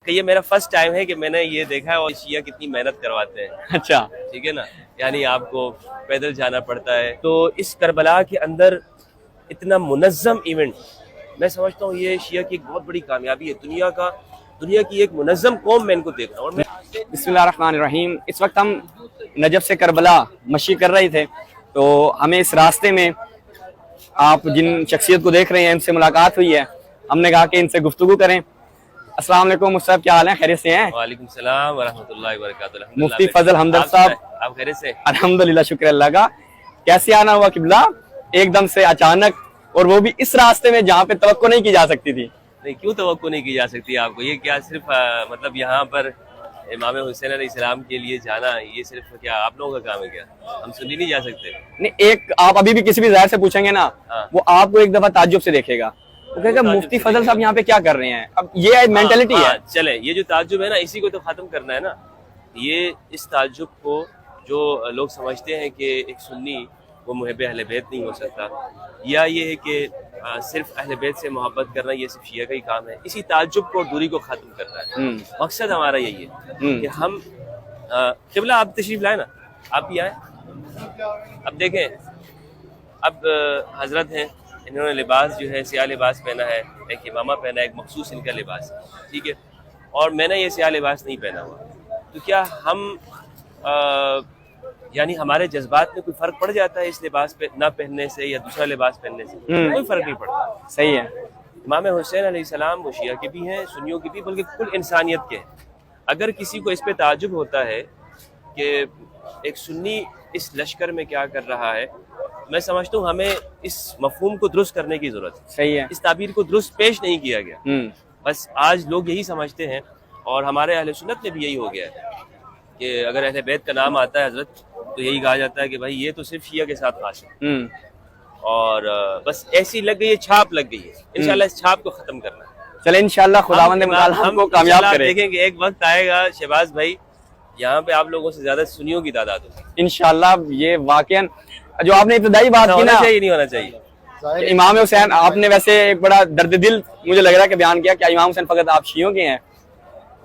کہ یہ میرا فرسٹ ٹائم ہے کہ میں نے یہ دیکھا ہے اور شیعہ کتنی محنت کرواتے ہیں. اچھا ٹھیک ہے نا, یعنی آپ کو پیدل جانا پڑتا ہے. تو اس کربلا کے اندر اتنا منظم ایونٹ, میں سمجھتا ہوں یہ شیعہ کی ایک بہت بڑی کامیابی ہے. دنیا کی ایک منظم قوم میں ان کو دیکھ رہا ہوں. اور میں بسم اللہ الرحمن الرحیم. اس وقت ہم نجف سے کربلا مشی کر رہے تھے, تو ہمیں اس راستے میں آپ جن شخصیت کو دیکھ رہے ہیں ان سے ملاقات ہوئی ہے. ہم نے کہا کہ ان سے گفتگو کریں. السلام علیکم مصطفیٰ, کیا حال ہے, خیریت سے ہیں؟ وعلیکم السلام ورحمۃ اللہ وبرکاتہ. مفتی فضل ہمدرد صاحب, آپ خیریت سے؟ الحمدللہ, شکر اللہ کا. کیسے آنا ہوا قبلہ ایک دم سے اچانک, اور وہ بھی اس راستے میں جہاں پہ توقع نہیں کی جا سکتی تھی؟ نہیں, کیوں توقع نہیں کی جا سکتی آپ کو؟ یہ کیا صرف مطلب یہاں پر امام حسین علیہ السلام کے لیے جانا یہ صرف کیا آپ لوگوں کا کام ہے کیا؟ ہم سنی نہیں جا سکتے؟ نہیں, ایک آپ ابھی بھی کسی بھی ظاہر سے پوچھیں گے نا, وہ آپ کو ایک دفعہ تعجب سے دیکھے گا, وہ کہے گا مفتی فضل صاحب یہاں پہ کیا کر رہے ہیں. اب یہ مینٹلٹی ہے. چلے, یہ جو تعجب ہے نا اسی کو تو ختم کرنا ہے نا. یہ اس تعجب کو جو لوگ سمجھتے ہیں کہ ایک سنی وہ محب اہل بیت نہیں ہو سکتا, یا یہ ہے کہ صرف اہل بیت سے محبت کرنا یہ صرف شیعہ کا ہی کام ہے, اسی تعجب کو اور دوری کو ختم کرنا ہے. مقصد ہمارا یہی ہے کہ ہم قبلہ آپ تشریف لائیں نا, آپ بھی آئیں. اب دیکھیں, اب حضرت ہیں, انہوں نے لباس جو ہے سیاہ لباس پہنا ہے, ایک امامہ پہنا ہے, ایک مخصوص ان کا لباس ہے, ٹھیک ہے, اور میں نے یہ سیاہ لباس نہیں پہنا ہوا. تو کیا ہم یعنی ہمارے جذبات میں کوئی فرق پڑ جاتا ہے اس لباس پہ نہ پہننے سے یا دوسرا لباس پہننے سے؟ کوئی فرق نہیں پڑتا. صحیح ہے. امام حسین علیہ السلام وہ شیعہ کے بھی ہیں, سنیوں کے بھی, بلکہ کل انسانیت کے ہیں. اگر کسی کو اس پہ تعجب ہوتا ہے کہ ایک سنی اس لشکر میں کیا کر رہا ہے, میں سمجھتا ہوں ہمیں اس مفہوم کو درست کرنے کی ضرورت ہے. صحیح ہے. اس تعبیر کو درست پیش نہیں کیا گیا. بس آج لوگ یہی سمجھتے ہیں, اور ہمارے اہل سنت میں بھی یہی ہو گیا ہے کہ اگر اہل بیت کا نام آتا ہے حضرت تو یہی کہا جاتا ہے کہ بھائی یہ تو صرف شیعہ کے ساتھ خاص ہے. اور بس ایسی لگ گئی ہے, چھاپ لگ گئی ہے. انشاءاللہ اس چھاپ کو ختم کرنا ہے. چلے انشاءاللہ خداوند متعال ہم کو کامیاب کرے. دیکھیں گے ایک وقت آئے گا شہباز بھائی, یہاں پہ آپ لوگوں سے زیادہ سنیوں کی تعداد ہوگی انشاءاللہ. یہ واقعاً جو آپ نے ابتدائی بات کی نا, چاہیے نہیں ہونا چاہیے. امام حسین, آپ نے ویسے ایک بڑا درد دل مجھے لگ رہا ہے کہ بیان کیا, کیا امام حسین فقط آپ شیعوں کے ہیں؟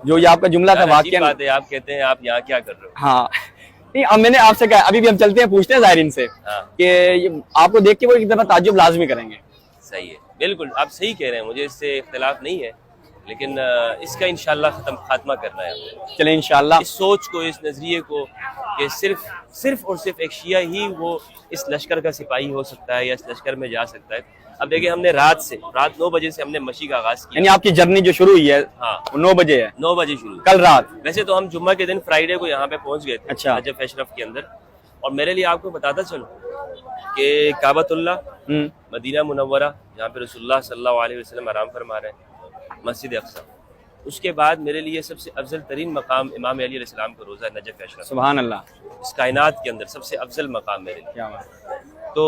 جو یہ آپ کا جملہ تھا واقعاً بات ہے, آپ کہتے ہیں آپ یہاں کیا کر رہے ہو. ہاں نہیں, اب میں نے آپ سے کہا, ابھی بھی ہم چلتے ہیں, پوچھتے ہیں زائرین سے کہ آپ کو دیکھ کے وہ ایک دفعہ تعجب لازمی کریں گے. صحیح ہے, بالکل آپ صحیح کہہ رہے ہیں, مجھے اس سے اختلاف نہیں ہے, لیکن اس کا انشاءاللہ خاتمہ کرنا ہے. چلیں انشاءاللہ. اس سوچ کو, اس نظریے کو کہ صرف اور صرف ایک شیعہ ہی وہ اس لشکر کا سپاہی ہو سکتا ہے یا اس لشکر میں جا سکتا ہے. اب دیکھیں, ہم نے رات 9 بجے سے ہم نے مشی کا آغاز کیا. یعنی آپ کی جرنی جو شروع ہوئی ہے وہ 9 بجے ہے؟ 9 بجے شروع, کل رات. ویسے تو ہم جمعہ کے دن فرائیڈے کو یہاں پہ پہنچ گئے تھے, اچھا, نجف اشرف کے اندر. اور میرے لیے آپ کو بتاتا چلوں کہ کعبۃ اللہ, مدینہ منورہ جہاں پہ رسول اللہ صلی اللہ علیہ وسلم آرام فرما رہے ہیں, مسجد اقصی, اس کے بعد میرے لیے سب سے افضل ترین مقام امام علی علیہ السلام کا روزہ نجف اشرف. سبحان اللہ. اس کائنات کے اندر سب سے افضل مقام میرے لیے. تو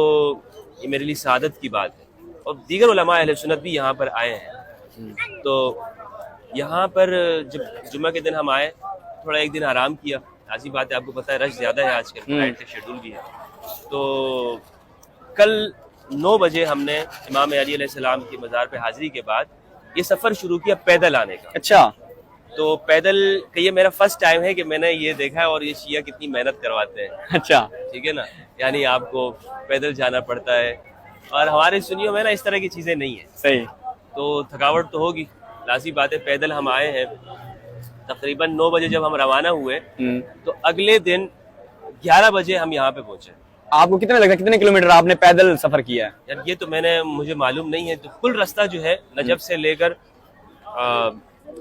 یہ میرے لیے سعادت کی بات ہے. اور دیگر علماء اہل سنت بھی یہاں پر آئے ہیں. تو یہاں پر جب جمعہ کے دن ہم آئے, تھوڑا ایک دن آرام کیا. ایسی بات ہے, آپ کو پتہ ہے رش زیادہ ہے آج کل, فلائٹ کا شیڈول بھی ہے. تو کل 9 بجے ہم نے امام علی علیہ السلام کی مزار پہ حاضری کے بعد یہ سفر شروع کیا پیدل آنے کا. اچھا, تو پیدل کہ یہ میرا فرسٹ ٹائم ہے کہ میں نے یہ دیکھا ہے اور یہ شیعہ کتنی محنت کرواتے ہیں. اچھا, ٹھیک ہے نا, یعنی آپ کو پیدل جانا پڑتا ہے, اور ہمارے سنیوں میں نا اس طرح کی چیزیں نہیں ہیں. صحیح. تو تھکاوٹ تو ہوگی, لازمی بات ہے. پیدل ہم آئے ہیں تقریباً 9 بجے جب ہم روانہ ہوئے تو اگلے دن 11 بجے ہم یہاں پہ پہنچے. آپ کو کتنا لگا, کتنے کلومیٹر آپ نے پیدل سفر کیا ہے؟ یار یہ تو مجھے معلوم نہیں ہے. تو کل راستہ جو ہے نجف سے لے کر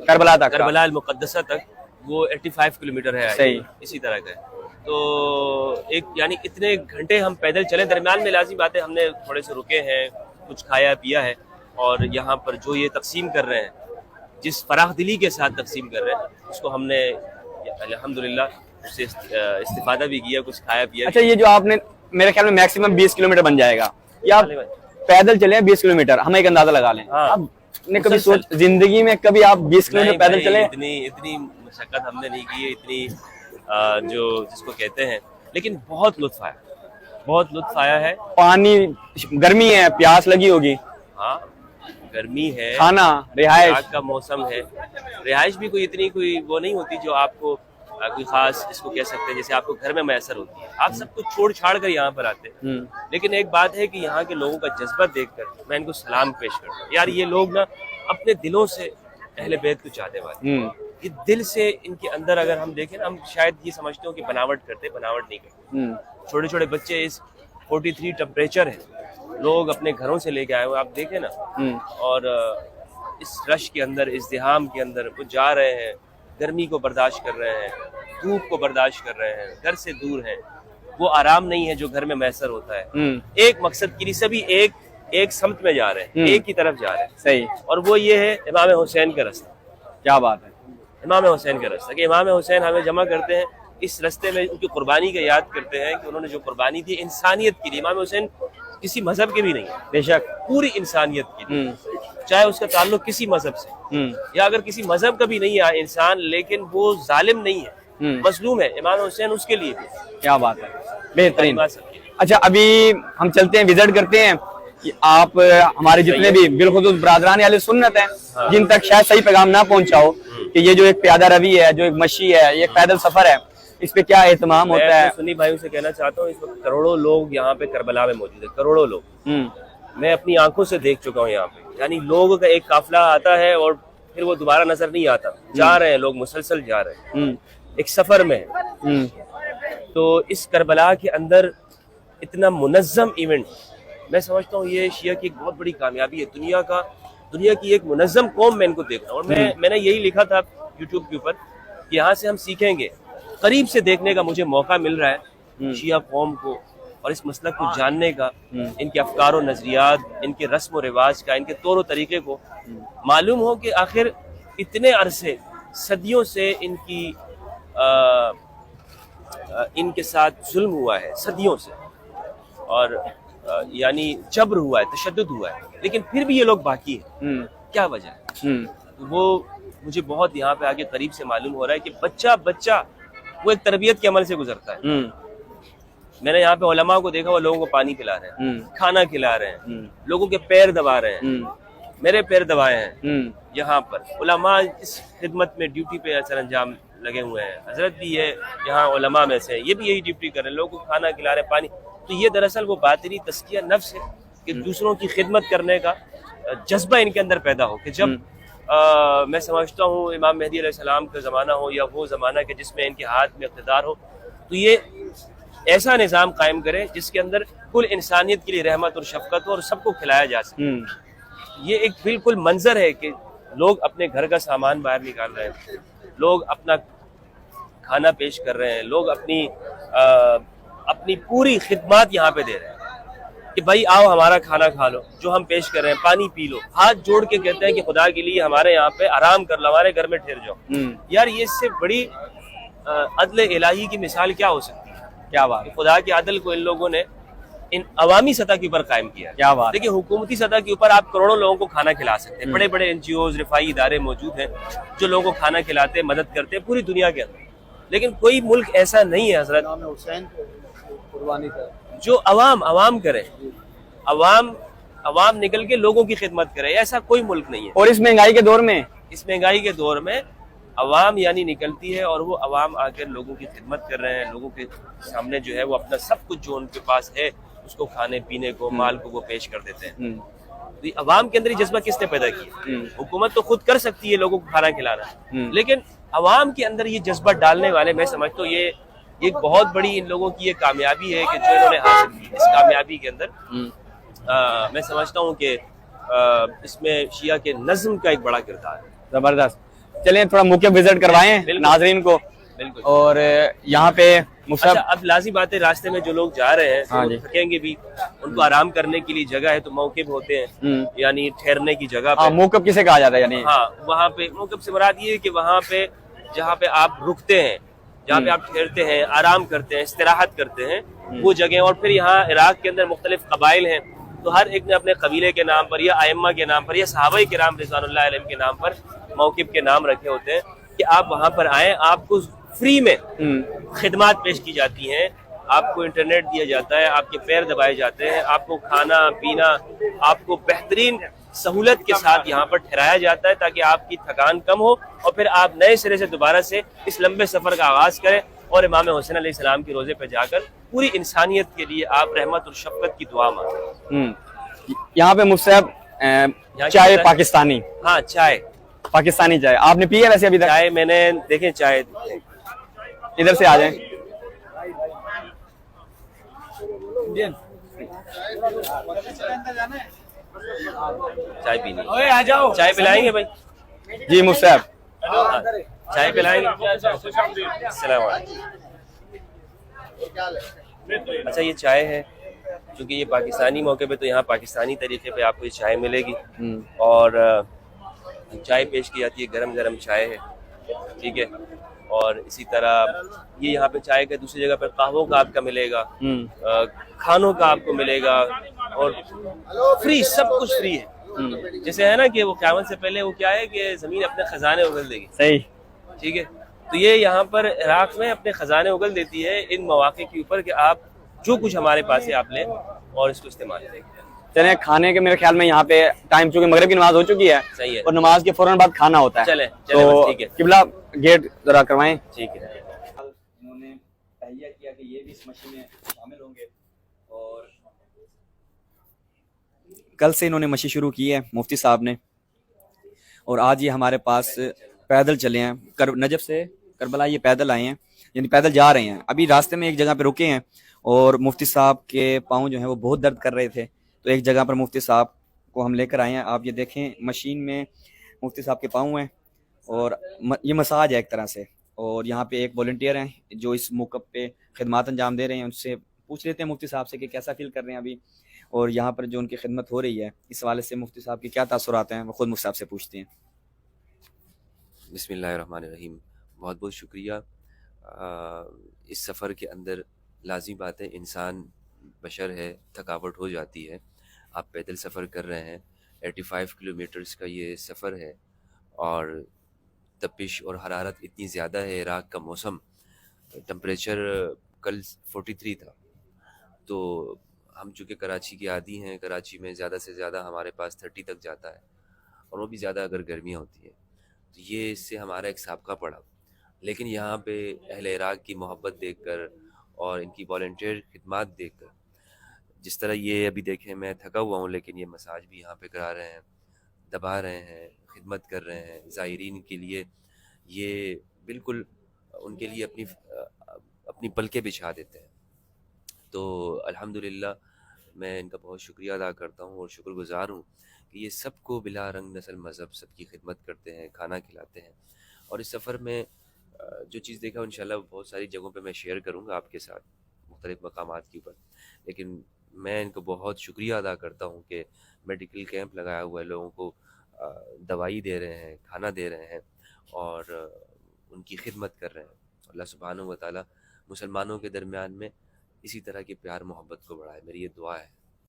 کربلا المقدسہ تک وہ 85 کلومیٹر ہے. صحیح. اسی طرح کا ہے. تو ایک یعنی اتنے گھنٹے ہم پیدل چلے, درمیان میں لازمی بات ہے ہم نے تھوڑے سے رکے ہیں, کچھ کھایا پیا ہے, اور یہاں پر جو یہ تقسیم کر رہے ہیں, جس فراخ دلی کے ساتھ تقسیم کر رہے ہیں, اس کو ہم نے الحمدللہ اس سے استفادہ بھی کیا, کچھ کھایا پیا. اچھا, یہ جو آپ نے میرے خیال میں میکسیمم 20 کلومیٹر بن جائے گا, یا پیدل چلے 20 کلومیٹر, ہم ایک اندازہ لگا لیں. اب نے کبھی زندگی میں کبھی آپ 20 کلومیٹر پیدل چلے؟ اتنی مشقت ہم نے نہیں کی ہے, اتنی جو جس کو کہتے ہیں, لیکن بہت لطف آیا, بہت لطف آیا ہے. پانی, گرمی ہے, پیاس لگی ہوگی. ہاں गर्मी है, खाना, रिहाइश, रात का मौसम है, रिहाइश भी कोई इतनी कोई वो नहीं होती जो आपको कोई खास इसको कह सकते हैं जैसे आपको घर में मैसर होती है। आप सब कुछ छोड़ छाड़ कर यहाँ पर आते हैं। लेकिन एक बात है कि यहाँ के लोगों का जज्बा देखकर मैं इनको सलाम पेश करता हूँ। यार ये लोग ना अपने दिलों से अहले बैत को चाहने वाले, ये दिल से इनके अंदर अगर हम देखें ना, हम शायद ये समझते हो कि बनावट करते, बनावट नहीं करते। छोटे छोटे बच्चे, इस 43 टेम्परेचर है, लोग अपने घरों से लेके आए हुए, आप देखें ना, और इस रश के अंदर, इज़्दिहाम के अंदर वो जा रहे हैं, गर्मी को बर्दाश्त कर रहे हैं, धूप को बर्दाश्त कर रहे हैं, घर से दूर हैं। वो आराम नहीं है जो घर में मैसर होता है। एक मकसद के लिए सभी एक समत में जा रहे हैं, एक की तरफ जा रहे हैं। सही। और वो ये है इमाम हुसैन का रास्ता। क्या बात है, इमाम हुसैन का रास्ता, कि इमाम हुसैन हमें जमा करते हैं इस रास्ते में, उनकी कुर्बानी का याद करते हैं कि उन्होंने जो कुर्बानी दी इंसानियत के लिए। इमाम हुसैन किसी मजहब के भी नहीं है, बेशक, पूरी इंसानियत के लिए, चाहे उसका ताल्लुक किसी मजहब से, या अगर किसी मजहब का भी नहीं है इंसान, लेकिन वो जालिम नहीं है, मजलूम है, इमाम हुसैन उसके लिए भी। क्या बात है, बेहतरीन। अच्छा, अभी हम चलते हैं, विजिट करते हैं कि आप हमारे जितने भी बिलखुसूस बरादरान अहले सुन्नत हैं, जिन तक शायद सही पैगाम ना पहुंचा हो कि ये जो एक प्यादा रवी है, जो एक मशी है, ये एक पैदल सफर है, इस पे क्या एहतमाम होता है? सुन्नी भाइयों से कहना चाहता हूँ, इस वक्त करोड़ों लोग यहाँ पे करबला में मौजूद है, करोड़ों लोग। मैं अपनी आंखों से देख चुका हूँ यहाँ पे, यानी लोगों का एक काफिला आता है और फिर वो दोबारा नजर नहीं आता, जा रहे हैं लोग, मुसलसल जा रहे हैं, एक सफर में है। तो इस करबला के अंदर इतना मुनज़्ज़म इवेंट, मैं समझता हूँ ये शिया की एक बहुत बड़ी कामयाबी है। दुनिया की एक मुनज़्ज़म कौम मैं इनको देख रहा हूँ। और मैंने यही लिखा था यूट्यूब के ऊपर कि यहाँ से हम सीखेंगे, करीब से देखने का मुझे मौका मिल रहा है शिया कौम को और इस मसलक को जानने का, इनके अफकार और नजरियात, इनके रस्म और रिवाज का, इनके तौर और तरीके को मालूम हो कि आखिर इतने अरसे, सदियों से इनके साथ जुल्म हुआ है, सदियों से, और यानी जबर हुआ है, तशद्दुद हुआ है, लेकिन फिर भी ये लोग बाकी हैं। क्या वजह है? वो मुझे बहुत यहाँ पे आगे करीब से मालूम हो रहा है कि बच्चा वो एक तरबियत के अमल से गुजरता है। मैंने यहाँ पे उलमा को देखा, वो लोगों को पानी पिला रहे हैं, खाना खिला रहे हैं, लोगों के पैर दबा रहे हैं, मेरे पैर दबाए हैं यहाँ पर। उलमा इस खिदमत में ड्यूटी पे असर अंजाम लगे हुए हैं। हजरत भी है यहाँ उलमा में से, ये भी यही ड्यूटी कर रहे हैं, लोगों को खाना खिला रहे हैं, पानी। तो ये दरअसल वो बातिनी तस्किया नफ्स है कि दूसरों की खिदमत करने का जज्बा इनके अंदर पैदा हो। कि जब मैं समझता हूँ इमाम मेहदी अलैहिस्सलाम का ज़माना हो या वो ज़माना कि जिसमें इनके हाथ में इक़्तिदार हो, तो ये ऐसा निज़ाम कायम करे जिसके अंदर कुल इंसानियत के लिए रहमत और शफकत हो और सबको खिलाया जा सके। ये एक बिल्कुल मंजर है कि लोग अपने घर का सामान बाहर निकाल रहे हैं, लोग अपना खाना पेश कर रहे हैं, लोग अपनी पूरी खिदमत यहाँ पे दे रहे हैं कि भाई आओ हमारा खाना खा लो, जो हम पेश कर रहे हैं, पानी पी लो, हाथ जोड़ के कहते हैं कि खुदा के लिए हमारे यहाँ पे आराम कर लो, हमारे घर में ठहर जाओ। यार ये इससे बड़ी अदल इलाही की मिसाल क्या हो सकती है? क्या बात, खुदा के अदल को इन लोगों ने इन अवामी सतह के ऊपर कायम किया। क्या बात। देखिए, हुकूमती सतह के ऊपर आप करोड़ों लोगों को खाना खिला सकते हैं, बड़े बड़े NGOs, रिफाई इदारे मौजूद हैं जो लोगों को खाना खिलाते हैं, मदद करते हैं पूरी दुनिया के अंदर। लेकिन कोई मुल्क ऐसा नहीं है हजरत हुसैन कुर्बानी का जो अवाम करे, अवाम निकल के लोगों की खिदमत करे, ऐसा कोई मुल्क नहीं है। और इस महंगाई के दौर में अवाम यानी निकलती है और वो अवाम आकर लोगों की खिदमत कर रहे हैं, लोगों के सामने जो है वो अपना सब कुछ जो उनके पास है उसको खाने पीने को, माल को वो पेश कर देते हैं। तो अवाम के अंदर ये जज्बा किसने पैदा किया? हुकूमत तो खुद कर सकती है लोगों को खाना खिलाना, लेकिन अवाम के अंदर ये जज्बा डालने वाले, मैं समझता हूँ ये एक बहुत बड़ी इन लोगों की ये कामयाबी है कि जो इन्होंने हासिल की। इस कामयाबी के अंदर मैं समझता हूँ कि इसमें शिया के नज़्म का एक बड़ा किरदार है। जबरदस्त। चलें थोड़ा मुख्य विजिट करवाएं नाजरीन को। बिल्कुल। और यहाँ पे अच्छा, अब लाज़ी बात है, रास्ते में जो लोग जा रहे हैं तो थकेंगे भी, उनको आराम करने के लिए जगह है, तो मौक़िफ़ होते हैं, यानी ठहरने की जगह पे। मौक़िफ़ किसे कहा जाता है? यानी हाँ, वहाँ पे मौक़िफ़ से मुराद ये है कि वहाँ पे जहाँ पे आप रुकते हैं, जहाँ पे आप ठहरते हैं, आराम करते हैं, इस्तिराहत करते हैं, वो जगह। और फिर यहाँ इराक के अंदर मुख्तलिफ कबाइल हैं, तो हर एक ने अपने कबीले के नाम पर या आइम्मा के नाम पर या सहाबाए किराम रिज़वानुल्लाह अलैहिम के नाम पर मौक़िफ़ के नाम रखे होते हैं कि आप वहाँ पर आएँ, आपको फ्री में खिदमत पेश की जाती हैं, आपको इंटरनेट दिया जाता है, आपके पैर दबाए जाते हैं, आपको खाना पीना, आपको बेहतरीन सहूलत के साथ यहाँ पर ठहराया जाता है ताकि आपकी थकान कम हो और फिर आप नए सिरे से दोबारा से इस लंबे सफ़र का आगाज़ करें और इमाम हुसैन अलैहिस्सलाम के रोज़े पर जाकर पूरी इंसानियत के लिए आप रहमत और शफ़क़त की दुआ मांगें। यहाँ पे मुफ्ती साहब चाय पाकिस्तानी, हाँ चाय, पाकिस्तानी चाय आपने पी है वैसे अभी तक? चाय मैंने देखें, चाय इधर से आ जाएं। चाय पीनी, आ जाओ, चाय पिलाएंगे भाई? जी मुफ्ती साहब, हाँ, चाय पिलाएंगे। अस्सलाम वालेकुम। अच्छा ये चाय है, क्योंकि ये पाकिस्तानी मौके पे तो यहाँ पाकिस्तानी तरीके पे आपको ये चाय मिलेगी और चाय पेश की जाती है, गरम गरम चाय है, ठीक है। और इसी तरह ये यहाँ पे चाय का दूसरी जगह पर कहवों का आपका मिलेगा, खानों का आपको मिलेगा और फ्री, सब कुछ फ्री है। जैसे है ना कि वो क़यामत से पहले वो क्या है कि ज़मीन अपने खजाने उगल देगी, सही, ठीक है। तो ये यहाँ पर इराक़ में अपने खजाने उगल देती है इन मौक़े के ऊपर कि आप जो कुछ हमारे पास है आप लें और इसको इस्तेमाल करें। चलें, खाने के मेरे ख्याल में यहाँ पे टाइम, चूंकि मगरिब की नमाज हो चुकी है, सही है, और नमाज के फौरन बाद खाना होता है। चले तो ठीक है, किबला गेट जरा करवाएं। ठीक है। इन्होंने तहैया किया कि ये भी इस मशीन में शामिल होंगे और कल से इन्होंने मशी शुरू की है मुफ्ती साहब ने, और आज ये हमारे पास पैदल चले हैं नजफ से करबला, ये पैदल आए हैं, यानी पैदल जा रहे हैं। अभी रास्ते में एक जगह पे रुके हैं और मुफ्ती साहब के पाँव जो हैं वो बहुत दर्द कर रहे थे, तो एक जगह पर मुफ्ती साहब को हम लेकर आए हैं। आप ये देखें, मशीन में मुफ्ती साहब के पाँव हैं और ये मसाज है एक तरह से। और यहाँ पे एक वॉलंटियर हैं जो इस मौके पे खिदमत अंजाम दे रहे हैं, उनसे पूछ लेते हैं मुफ्ती साहब से कि कैसा फील कर रहे हैं अभी, और यहाँ पर जो उनकी खिदमत हो रही है इस हवाले से मुफ्ती साहब की क्या तासुरात हैं, वो खुद मुफ्ती साहब से पूछते हैं। बिस्मिल्लाहिर्रहमानिर्रहीम। बहुत बहुत शुक्रिया। इस सफ़र के अंदर लाज़मी बात है, इंसान बशर है, थकावट हो जाती है। आप पैदल सफ़र कर रहे हैं, 85 किलोमीटर्स का ये सफ़र है और तपिश और हरारत इतनी ज़्यादा है। इराक़ का मौसम, टेम्परेचर कल 43 था, तो हम चूँकि कराची के आदी हैं, कराची में ज़्यादा से ज़्यादा हमारे पास 30 तक जाता है और वो भी ज़्यादा अगर गर्मियाँ होती हैं, तो ये इससे हमारा एक साबका पड़ा। लेकिन यहाँ पे अहले इराक़ की मोहब्बत देखकर और इनकी वॉलंटियर खिदमत देखकर, जिस तरह ये अभी देखें मैं थका हुआ हूँ लेकिन ये मसाज भी यहाँ पे करा रहे हैं, दबा रहे हैं, खिदमत कर रहे हैं ज़ायरीन के लिए, ये बिल्कुल उनके लिए अपनी पलकें बिछा देते हैं। तो अल्हम्दुलिल्लाह मैं इनका बहुत शुक्रिया अदा करता हूँ और शुक्रगुज़ार हूँ कि ये सबको बिला रंग नस्ल मज़हब सबकी खिदमत करते हैं, खाना खिलाते हैं। और इस सफ़र में जो चीज़ देखा इंशाल्लाह बहुत सारी जगहों पे मैं शेयर करूँगा आपके साथ मुख्तलिफ़ मकामात के ऊपर, लेकिन मैं इनको बहुत शुक्रिया अदा करता हूँ कि मेडिकल कैंप लगाया हुआ है, लोगों को दवाई दे रहे हैं, खाना दे रहे हैं और उनकी खिदमत कर रहे हैं। अल्लाह सुब्हानहू व तआला मुसलमानों के दरमियान में इसी तरह के प्यार मोहब्बत को बढ़ाए, मेरी ये दुआ है।